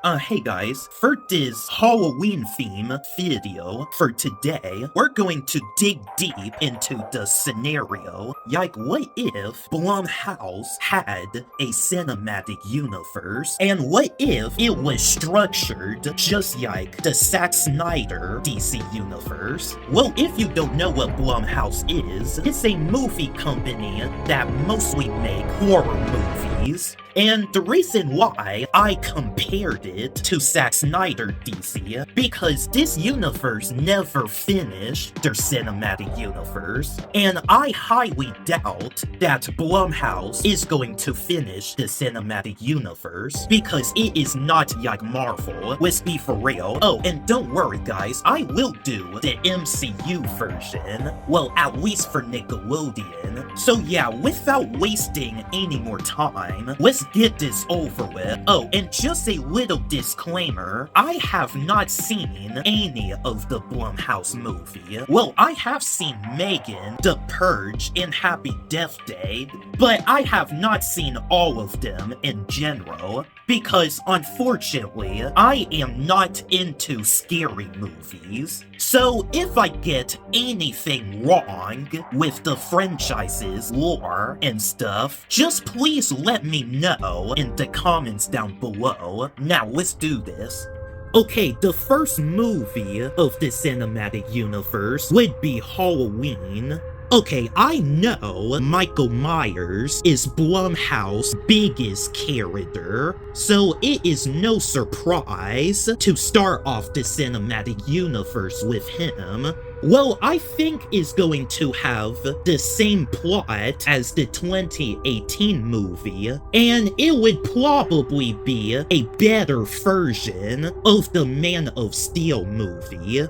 Hey guys, for this Halloween theme video for today, we're going to dig deep into the scenario. Like, what if BlumHouse had a cinematic universe? And what if it was structured just like the Zack Snyder DC universe? Well, if you don't know what BlumHouse is, it's a movie company that mostly make horror movies. And the reason why I compared it to Zack Snyder DC, because this universe never finished their cinematic universe, and I highly doubt that BlumHouse is going to finish the cinematic universe, because it is not like Marvel, let's be for real. Oh, and don't worry guys, I will do the MCU version, well, at least for Nickelodeon. So yeah, without wasting any more time, let's get this over with. Oh, and just a little disclaimer, I have not seen any of the BlumHouse movie. Well, I have seen Megan, The Purge, and Happy Death Day, but I have not seen all of them in general, because unfortunately, I am not into scary movies. So if I get anything wrong with the franchise's lore and stuff, just please let me know in the comments down below. Now let's do this. Okay, the first movie of the cinematic universe would be Halloween. Okay, I know Michael Myers is BlumHouse's biggest character, so it is no surprise to start off the cinematic universe with him. Well, I think it's going to have the same plot as the 2018 movie, and it would probably be a better version of the Man of Steel movie.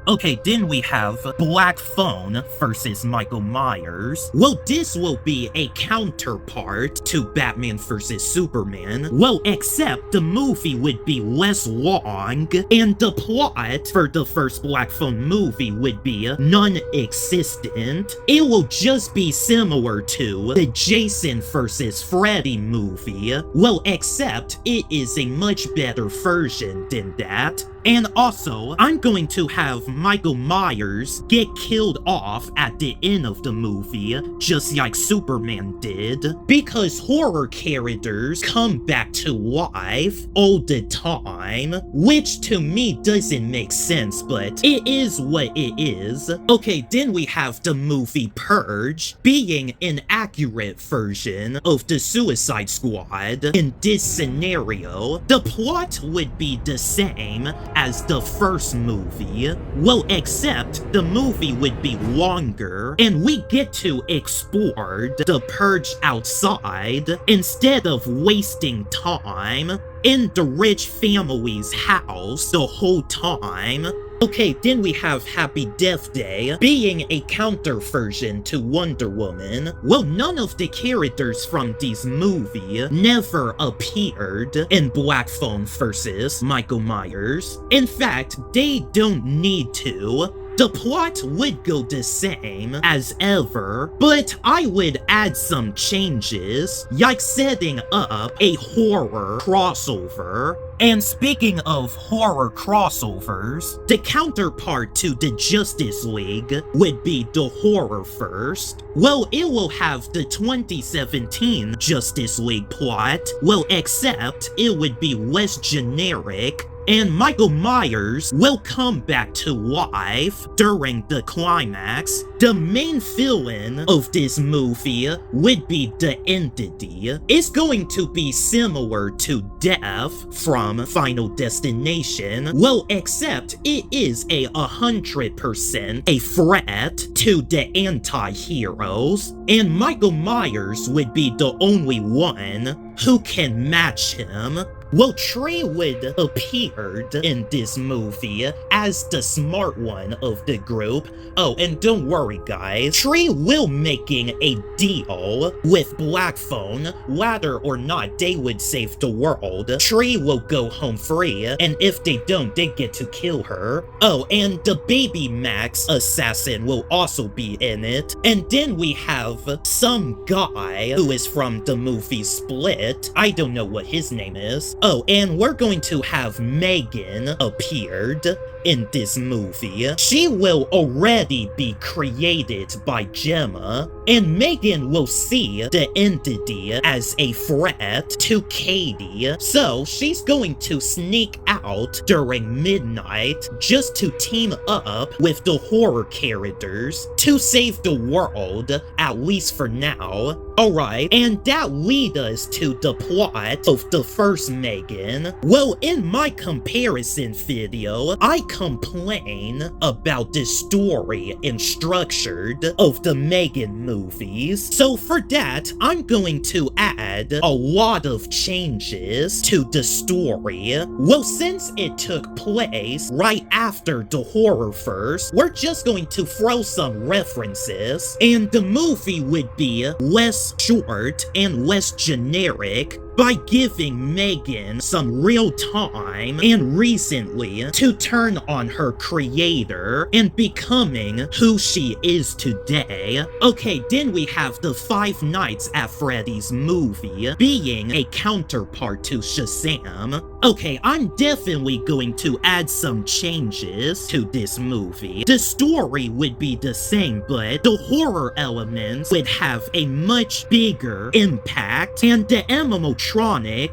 Okay, then we have Black Phone versus Michael Myers. Well, this will be a counterpart to Batman vs. Superman. Well, except the movie would be less long, and the plot for the first Black Phone movie would be non-existent. It will just be similar to the Jason vs. Freddy movie. Well, except it is a much better version than that. And also, I'm going to have Michael Myers get killed off at the end of the movie, just like Superman did, because horror characters come back to life all the time, which to me doesn't make sense, but it is what it is. Okay, then we have the movie Purge, being an accurate version of the Suicide Squad. In this scenario, the plot would be the same as the first movie, well, except the movie would be longer, and we get to explore the Purge outside instead of wasting time in the rich family's house the whole time. Okay, then we have Happy Death Day, being a counter version to Wonder Woman. Well, none of the characters from this movie never appeared in Black Phone vs. Michael Myers. In fact, they don't need to. The plot would go the same as ever, but I would add some changes, like setting up a horror crossover. And speaking of horror crossovers, the counterpart to the Justice League would be the Horrorverse. Well, it will have the 2017 Justice League plot, well, except it would be less generic, and Michael Myers will come back to life during the climax. The main villain of this movie would be the Entity. It's going to be similar to Death from Final Destination, well, except it is 100% a threat to the anti-heroes, and Michael Myers would be the only one who can match him. Well, Trey would appeared in this movie as the smart one of the group. Oh, and don't worry guys, Trey will making a deal with Black Phone. Whether or not they would save the world, Trey will go home free, and if they don't, they get to kill her. Oh, and the Baby Max assassin will also be in it. And then we have some guy who is from the movie Split. I don't know what his name is. Oh, and we're going to have Megan appeared in this movie. She will already be created by Gemma, and Megan will see the entity as a threat to Katie, so she's going to sneak out during midnight just to team up with the horror characters to save the world, at least for now. Alright, and that leads us to the plot of the first Megan. Well, in my comparison video, I complain about the story and structure of the Megan movies. So for that, I'm going to add a lot of changes to the story. Well, since it took place right after the horror first, we're just going to throw some references, and the movie would be less short and less generic by giving Megan some real time and recently to turn on her creator and becoming who she is today. Okay, then we have the Five Nights at Freddy's movie being a counterpart to Shazam. Okay, I'm definitely going to add some changes to this movie. The story would be the same, but the horror elements would have a much bigger impact, and the animatronics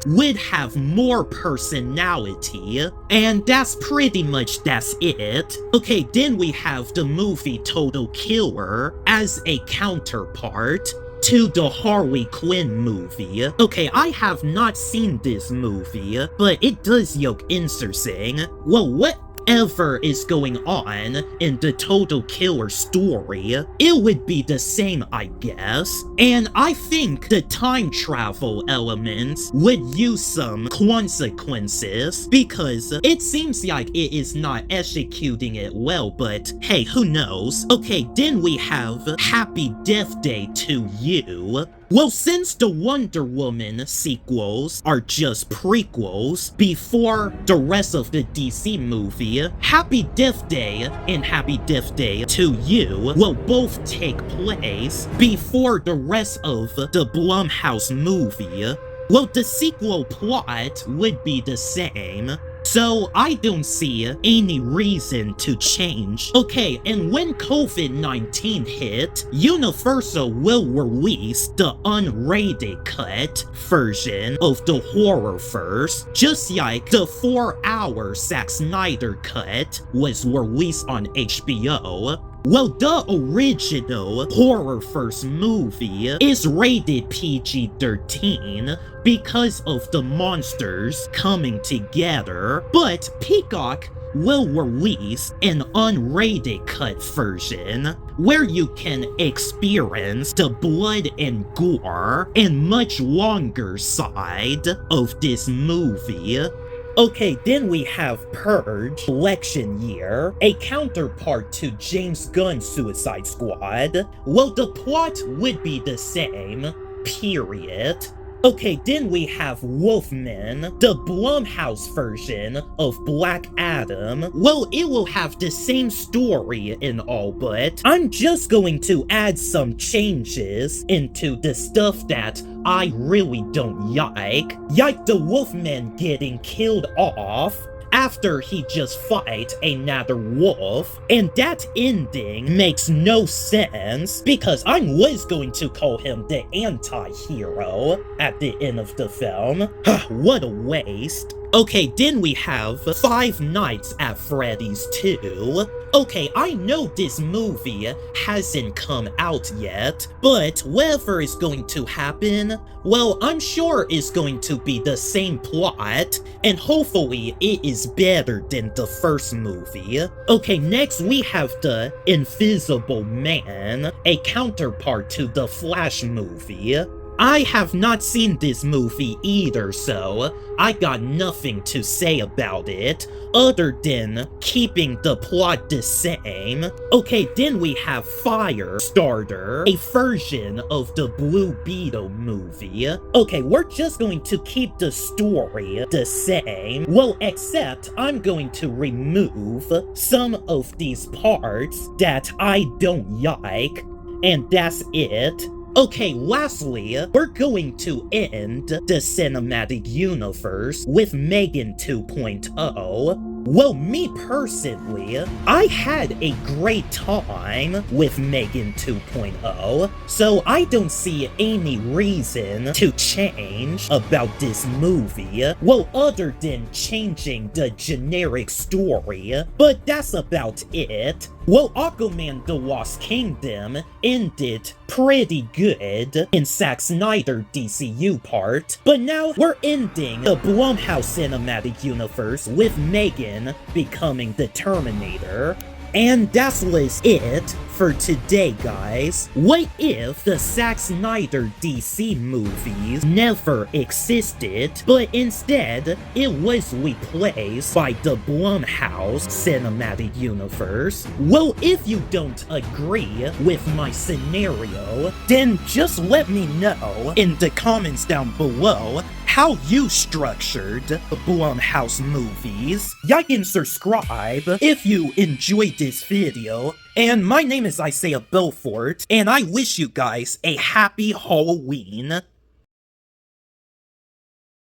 would have more personality, and that's it. Okay, then we have the movie Total Killer as a counterpart to the Harley Quinn movie. Okay, I have not seen this movie, but it does look interesting. Well, whatever is going on in the Total Killer story, it would be the same, I guess. And I think the time travel elements would use some consequences, because it seems like it is not executing it well, but hey, who knows? Okay, then we have Happy Death Day to You. Well, since the Wonder Woman sequels are just prequels before the rest of the DC movie, Happy Death Day and Happy Death Day to You will both take place before the rest of the BlumHouse movie. Well, the sequel plot would be the same, so I don't see any reason to change. Okay, and when COVID-19 hit, Universal will release the unrated cut version of the horror first, just like the 4-hour Zack Snyder cut was released on HBO. Well, the original Horror First movie is rated PG-13 because of the monsters coming together, but Peacock will release an unrated cut version where you can experience the blood and gore and much longer side of this movie. Okay, then we have Purge Election Year, a counterpart to James Gunn's Suicide Squad. Well, the plot would be the same, period. Okay, then we have Wolfman, the BlumHouse version of Black Adam. Well, it will have the same story and all, but I'm just going to add some changes into the stuff that I really don't like the Wolfman getting killed off after he just fight another wolf, and that ending makes no sense because I was going to call him the anti-hero at the end of the film. What a waste. Okay, then we have Five Nights at Freddy's 2. Okay, I know this movie hasn't come out yet, but whatever is going to happen, well, I'm sure it's going to be the same plot, and hopefully it is better than the first movie. Okay, next we have The Invisible Man, a counterpart to the Flash movie. I have not seen this movie either, so I got nothing to say about it, other than keeping the plot the same. Okay, then we have Firestarter, a version of the Blue Beetle movie. Okay, we're just going to keep the story the same. Well, except I'm going to remove some of these parts that I don't like, and that's it. Okay, lastly, we're going to end the cinematic universe with Megan 2.0. Well, me personally, I had a great time with Megan 2.0, so I don't see any reason to change about this movie, well, other than changing the generic story, but that's about it. Well, Aquaman The Lost Kingdom ended pretty good in Zack Snyder DCU part, but now we're ending the BlumHouse cinematic universe with Megan becoming the Terminator. And that was it for today, guys. What if the Zack Snyder DC movies never existed, but instead it was replaced by the BlumHouse cinematic universe? Well, if you don't agree with my scenario, then just let me know in the comments down below how you structured the BlumHouse movies. Like and subscribe if you enjoyed this video. And my name is Isaiah Belfort, and I wish you guys a happy Halloween.